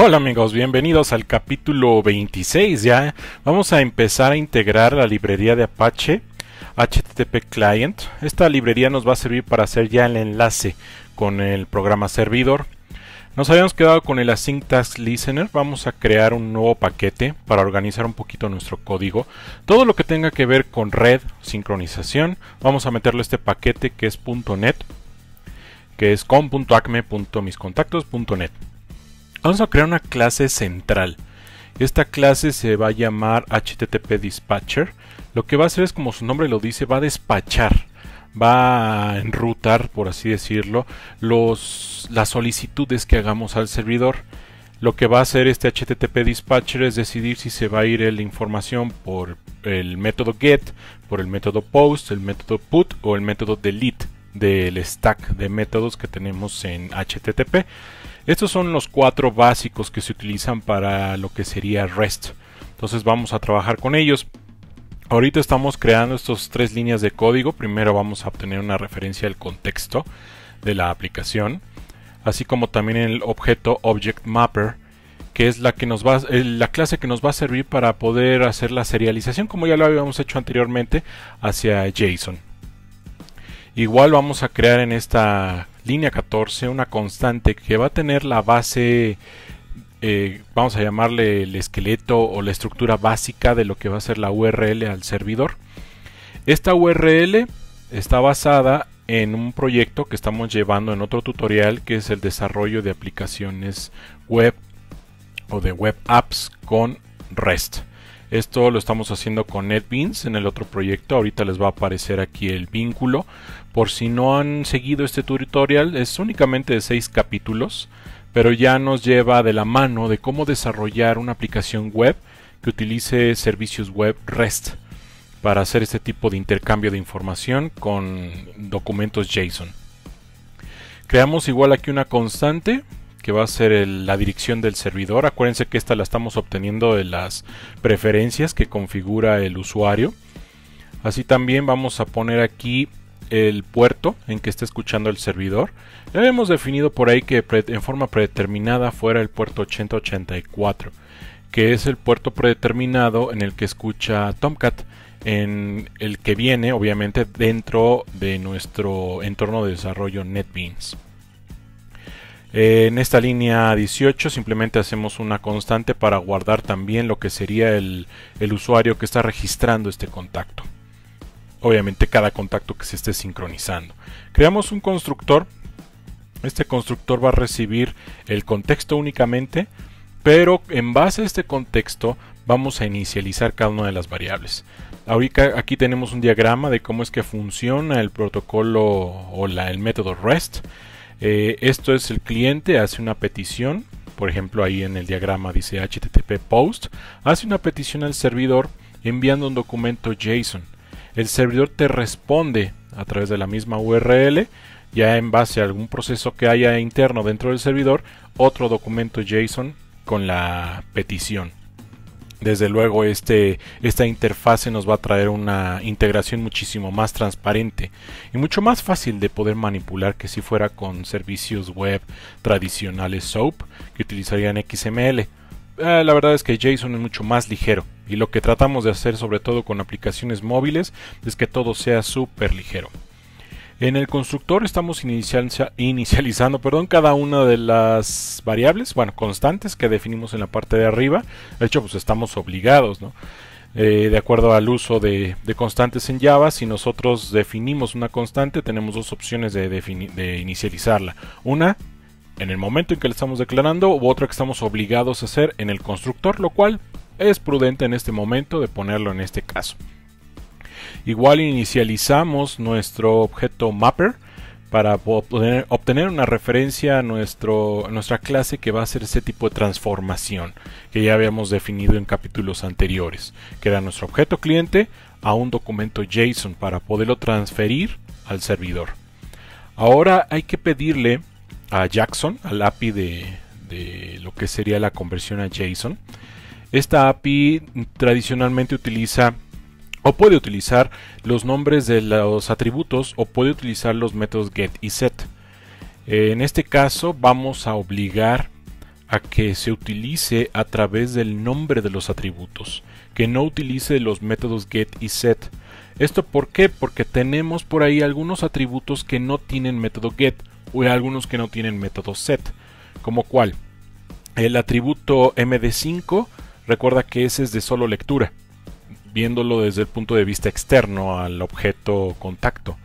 Hola amigos, bienvenidos al capítulo 26 ya. Vamos a empezar a integrar la librería de Apache HTTP Client. Esta librería nos va a servir para hacer ya el enlace con el programa servidor. Nos habíamos quedado con el Async Task Listener. Vamos a crear un nuevo paquete para organizar un poquito nuestro código. Todo lo que tenga que ver con red, sincronización, vamos a meterle este paquete que es .net, que es com.acme.miscontactos.net. Vamos a crear una clase central. Esta clase se va a llamar HTTP Dispatcher. Lo que va a hacer es, como su nombre lo dice, va a despachar, va a enrutar, por así decirlo, las solicitudes que hagamos al servidor. Lo que va a hacer este HTTP Dispatcher es decidir si se va a ir la información por el método get, por el método post, el método put o el método delete del stack de métodos que tenemos en HTTP. Estos son los cuatro básicos que se utilizan para lo que sería REST. Entonces vamos a trabajar con ellos. Ahorita estamos creando estas tres líneas de código. Primero vamos a obtener una referencia al contexto de la aplicación, así como también el objeto Object Mapper, que es la clase que nos va a servir para poder hacer la serialización, como ya lo habíamos hecho anteriormente, hacia JSON. Igual vamos a crear en esta línea 14 una constante que va a tener la base, vamos a llamarle el esqueleto o la estructura básica de lo que va a ser la URL al servidor. Esta URL está basada en un proyecto que estamos llevando en otro tutorial, que es el desarrollo de aplicaciones web o de web apps con REST. Esto lo estamos haciendo con NetBeans en el otro proyecto. Ahorita les va a aparecer aquí el vínculo. Por si no han seguido este tutorial, es únicamente de 6 capítulos, pero ya nos lleva de la mano de cómo desarrollar una aplicación web que utilice servicios web REST para hacer este tipo de intercambio de información con documentos JSON. Creamos igual aquí una constante que va a ser la dirección del servidor. Acuérdense que esta la estamos obteniendo de las preferencias que configura el usuario. Así también vamos a poner aquí el puerto en que está escuchando el servidor. Ya habíamos definido por ahí que en forma predeterminada fuera el puerto 8084, que es el puerto predeterminado en el que escucha Tomcat, en el que viene obviamente dentro de nuestro entorno de desarrollo NetBeans. En esta línea 18 simplemente hacemos una constante para guardar también lo que sería el usuario que está registrando este contacto. Obviamente cada contacto que se esté sincronizando. Creamos un constructor. Este constructor va a recibir el contexto únicamente, pero en base a este contexto vamos a inicializar cada una de las variables. Ahorita aquí tenemos un diagrama de cómo es que funciona el protocolo o el método REST. Esto es el cliente, hace una petición. Por ejemplo, ahí en el diagrama dice HTTP post. Hace una petición al servidor enviando un documento JSON. El servidor te responde a través de la misma URL, ya en base a algún proceso que haya interno dentro del servidor, otro documento JSON con la petición. Desde luego esta interfase nos va a traer una integración muchísimo más transparente y mucho más fácil de poder manipular que si fuera con servicios web tradicionales SOAP que utilizarían XML. La verdad es que JSON es mucho más ligero y lo que tratamos de hacer, sobre todo con aplicaciones móviles, es que todo sea súper ligero. En el constructor estamos inicializando cada una de las variables, constantes que definimos en la parte de arriba. De hecho, pues estamos obligados, ¿no? De acuerdo al uso de constantes en Java, si nosotros definimos una constante, tenemos dos opciones de inicializarla. Una, en el momento en que le estamos declarando, u otra que estamos obligados a hacer en el constructor, lo cual es prudente en este momento de ponerlo en este caso. Igual inicializamos nuestro objeto mapper para obtener una referencia a nuestra clase que va a hacer ese tipo de transformación que ya habíamos definido en capítulos anteriores, que era nuestro objeto cliente a un documento JSON para poderlo transferir al servidor. Ahora hay que pedirle a Jackson, al API de lo que sería la conversión a JSON. Esta API tradicionalmente utiliza o puede utilizar los nombres de los atributos o puede utilizar los métodos get y set. En este caso vamos a obligar a que se utilice a través del nombre de los atributos, que no utilice los métodos get y set. ¿Esto por qué? Porque tenemos por ahí algunos atributos que no tienen método get o algunos que no tienen método set. ¿Como cuál? El atributo md5, recuerda que ese es de solo lectura, viéndolo desde el punto de vista externo al objeto contacto.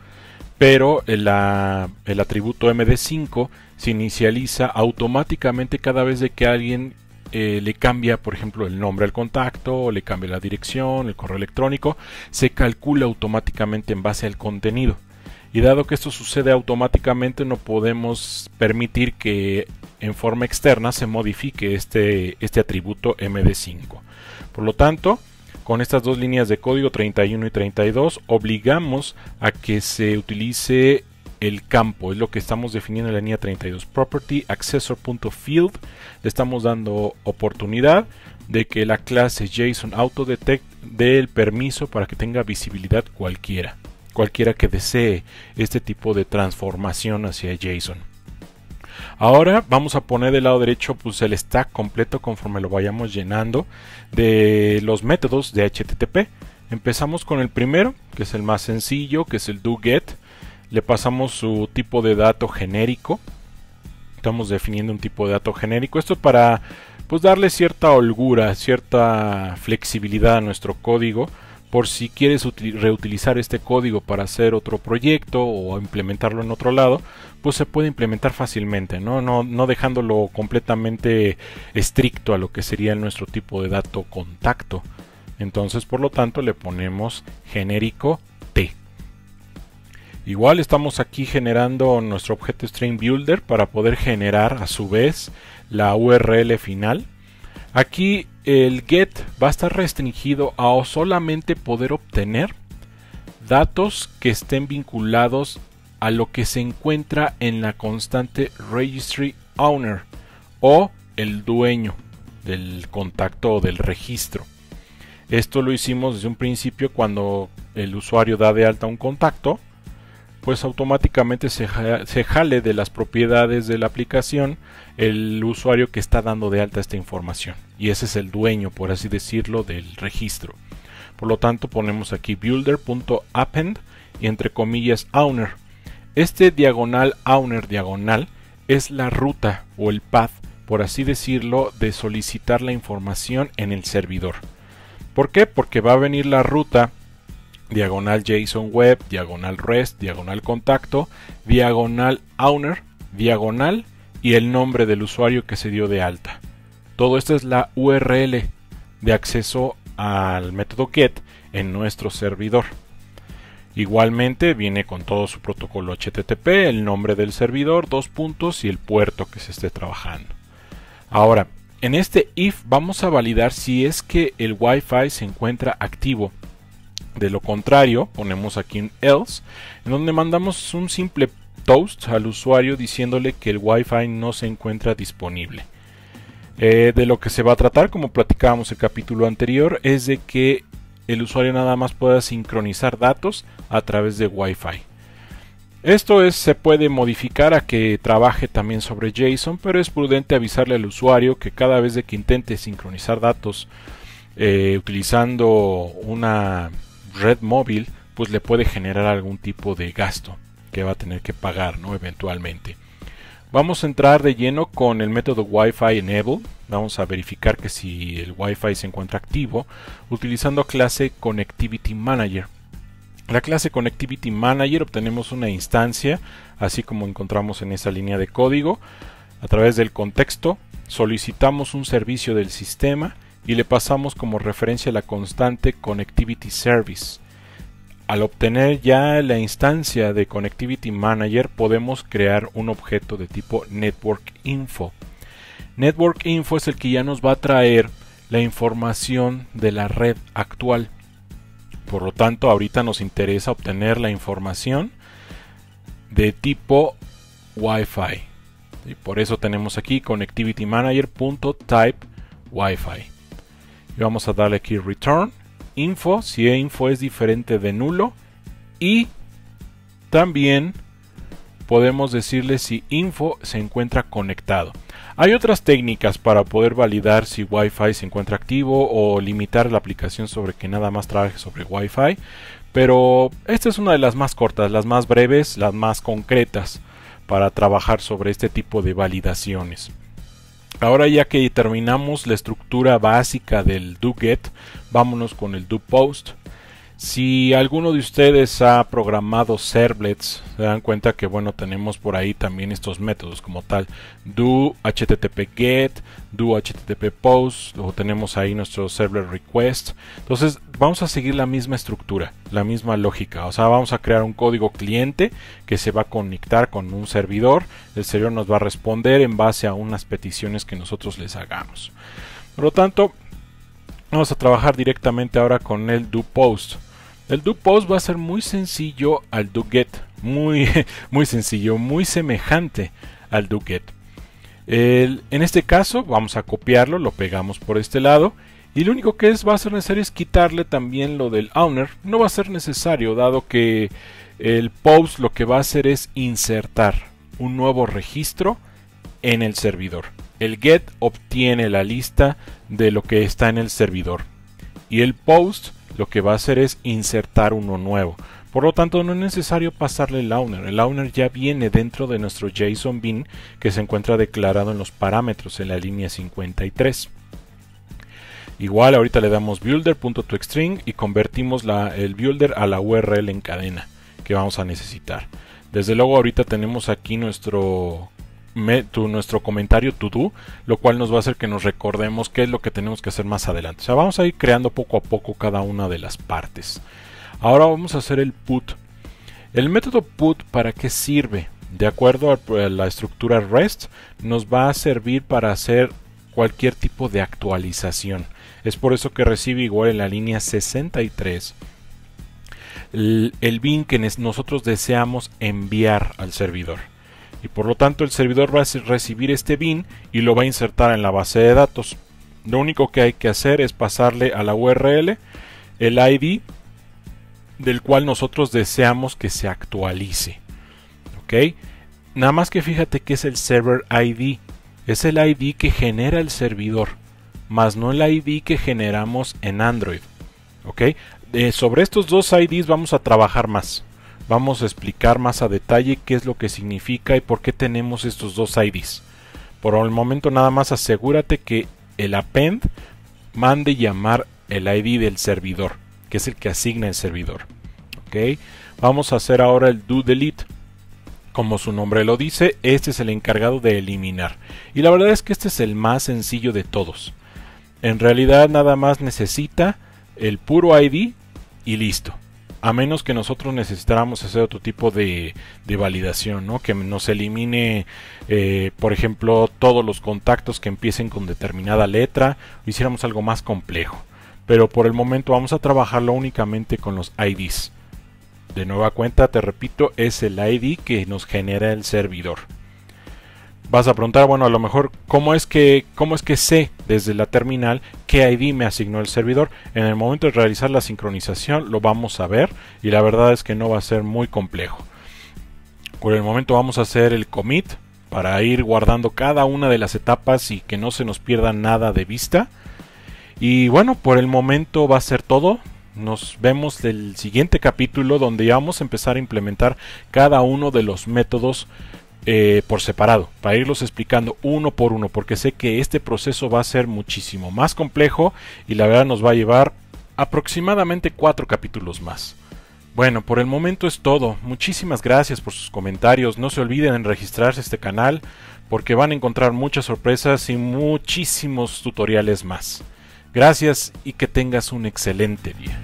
Pero el atributo md5 se inicializa automáticamente cada vez de que alguien le cambia, por ejemplo, el nombre al contacto, o le cambia la dirección, el correo electrónico, se calcula automáticamente en base al contenido. Y dado que esto sucede automáticamente, no podemos permitir que en forma externa se modifique este atributo md5. Por lo tanto, con estas dos líneas de código 31 y 32 obligamos a que se utilice el campo, es lo que estamos definiendo en la línea 32. Property accessor.field, le estamos dando oportunidad de que la clase JSON AutoDetect dé el permiso para que tenga visibilidad cualquiera que desee este tipo de transformación hacia JSON. Ahora vamos a poner del lado derecho pues el stack completo conforme lo vayamos llenando de los métodos de HTTP. Empezamos con el primero, que es el más sencillo, que es el doGet. Le pasamos su tipo de dato genérico. Estamos definiendo un tipo de dato genérico. Esto es para pues darle cierta holgura, cierta flexibilidad a nuestro código, por si quieres reutilizar este código para hacer otro proyecto o implementarlo en otro lado, pues se puede implementar fácilmente, no dejándolo completamente estricto a lo que sería nuestro tipo de dato contacto. Entonces, por lo tanto, le ponemos genérico T. Igual estamos aquí generando nuestro objeto String Builder para poder generar a su vez la URL final. Aquí el get va a estar restringido a solamente poder obtener datos que estén vinculados a lo que se encuentra en la constante registry owner o el dueño del contacto o del registro. Esto lo hicimos desde un principio cuando el usuario da de alta un contacto, pues automáticamente se jale de las propiedades de la aplicación el usuario que está dando de alta esta información, y ese es el dueño, por así decirlo, del registro. Por lo tanto, ponemos aquí builder.append y entre comillas owner. Este diagonal owner diagonal es la ruta o el path, por así decirlo, de solicitar la información en el servidor. ¿Por qué? Porque va a venir la ruta diagonal JSON web, diagonal REST, diagonal contacto, diagonal owner, diagonal y el nombre del usuario que se dio de alta. Todo esto es la URL de acceso al método get en nuestro servidor. Igualmente viene con todo su protocolo HTTP, el nombre del servidor, 2 puntos y el puerto que se esté trabajando. Ahora, en este if vamos a validar si es que el Wi-Fi se encuentra activo. De lo contrario, ponemos aquí un else, en donde mandamos un simple toast al usuario diciéndole que el Wi-Fi no se encuentra disponible. De lo que se va a tratar, como platicábamos el capítulo anterior, es de que el usuario nada más pueda sincronizar datos a través de Wi-Fi. Esto se puede modificar a que trabaje también sobre JSON, pero es prudente avisarle al usuario que cada vez de que intente sincronizar datos utilizando una red móvil, pues le puede generar algún tipo de gasto que va a tener que pagar, ¿no? Eventualmente. Vamos a entrar de lleno con el método Wi-Fi enable. Vamos a verificar que si el Wi-Fi se encuentra activo utilizando clase Connectivity Manager. La clase Connectivity Manager obtenemos una instancia, así como encontramos en esa línea de código. A través del contexto solicitamos un servicio del sistema y le pasamos como referencia la constante Connectivity Service. Al obtener ya la instancia de Connectivity Manager podemos crear un objeto de tipo Network Info. Network Info es el que ya nos va a traer la información de la red actual. Por lo tanto, ahorita nos interesa obtener la información de tipo Wi-Fi. Y por eso tenemos aquí Connectivity Manager.type Wi-Fi. Y vamos a darle aquí return info, si info es diferente de nulo, y también podemos decirle si info se encuentra conectado. Hay otras técnicas para poder validar si Wi-Fi se encuentra activo o limitar la aplicación sobre que nada más trabaje sobre Wi-Fi, pero esta es una de las más cortas, las más breves, las más concretas para trabajar sobre este tipo de validaciones. Ahora, ya que terminamos la estructura básica del doGet, vámonos con el doPost. Si alguno de ustedes ha programado servlets, se dan cuenta que bueno, tenemos por ahí también estos métodos como tal: do http get, do http post, luego tenemos ahí nuestro servlet request. Entonces vamos a seguir la misma estructura, la misma lógica. O sea, vamos a crear un código cliente que se va a conectar con un servidor. El servidor nos va a responder en base a unas peticiones que nosotros les hagamos. Por lo tanto, vamos a trabajar directamente ahora con el doPost. El doPost va a ser muy sencillo al doGet, muy sencillo, muy semejante al doGet. En este caso vamos a copiarlo, lo pegamos por este lado, y lo único que va a ser necesario es quitarle también lo del owner. No va a ser necesario, dado que el post lo que va a hacer es insertar un nuevo registro en el servidor. El get obtiene la lista de lo que está en el servidor, y el post lo que va a hacer es insertar uno nuevo. Por lo tanto, no es necesario pasarle el owner. El owner ya viene dentro de nuestro JSON bin que se encuentra declarado en los parámetros en la línea 53. Igual ahorita le damos builder.toString y convertimos el builder a la URL en cadena que vamos a necesitar. Desde luego ahorita tenemos aquí nuestro comentario to do, lo cual nos va a hacer que nos recordemos qué es lo que tenemos que hacer más adelante. O sea, vamos a ir creando poco a poco cada una de las partes. Ahora vamos a hacer el put. El método put, ¿para qué sirve? De acuerdo a la estructura REST, nos va a servir para hacer cualquier tipo de actualización. Es por eso que recibe igual en la línea 63 el bin que nosotros deseamos enviar al servidor. Y por lo tanto el servidor va a recibir este bin y lo va a insertar en la base de datos. Lo único que hay que hacer es pasarle a la URL el ID del cual nosotros deseamos que se actualice. ¿Ok? Nada más que fíjate que es el server ID. Es el ID que genera el servidor, más no el ID que generamos en Android. ¿Ok? Sobre estos dos IDs vamos a trabajar más. Vamos a explicar más a detalle qué es lo que significa y por qué tenemos estos dos IDs. Por el momento nada más asegúrate que el append mande llamar el ID del servidor, que es el que asigna el servidor. ¿Ok? Vamos a hacer ahora el doDelete. Como su nombre lo dice, este es el encargado de eliminar. Y la verdad es que este es el más sencillo de todos. En realidad nada más necesita el puro ID y listo. A menos que nosotros necesitáramos hacer otro tipo de validación, ¿no? Que nos elimine, por ejemplo, todos los contactos que empiecen con determinada letra, o hiciéramos algo más complejo. Pero por el momento vamos a trabajarlo únicamente con los IDs. De nueva cuenta, te repito, es el ID que nos genera el servidor. Vas a preguntar, bueno, a lo mejor, ¿cómo es que sé desde la terminal qué ID me asignó el servidor? En el momento de realizar la sincronización lo vamos a ver, y la verdad es que no va a ser muy complejo. Por el momento vamos a hacer el commit para ir guardando cada una de las etapas y que no se nos pierda nada de vista. Y bueno, por el momento va a ser todo. Nos vemos del siguiente capítulo, donde ya vamos a empezar a implementar cada uno de los métodos por separado, para irlos explicando uno por uno, porque sé que este proceso va a ser muchísimo más complejo y la verdad nos va a llevar aproximadamente 4 capítulos más. Bueno, por el momento es todo. Muchísimas gracias por sus comentarios. No se olviden en registrarse a este canal, porque van a encontrar muchas sorpresas y muchísimos tutoriales más. Gracias y que tengas un excelente día.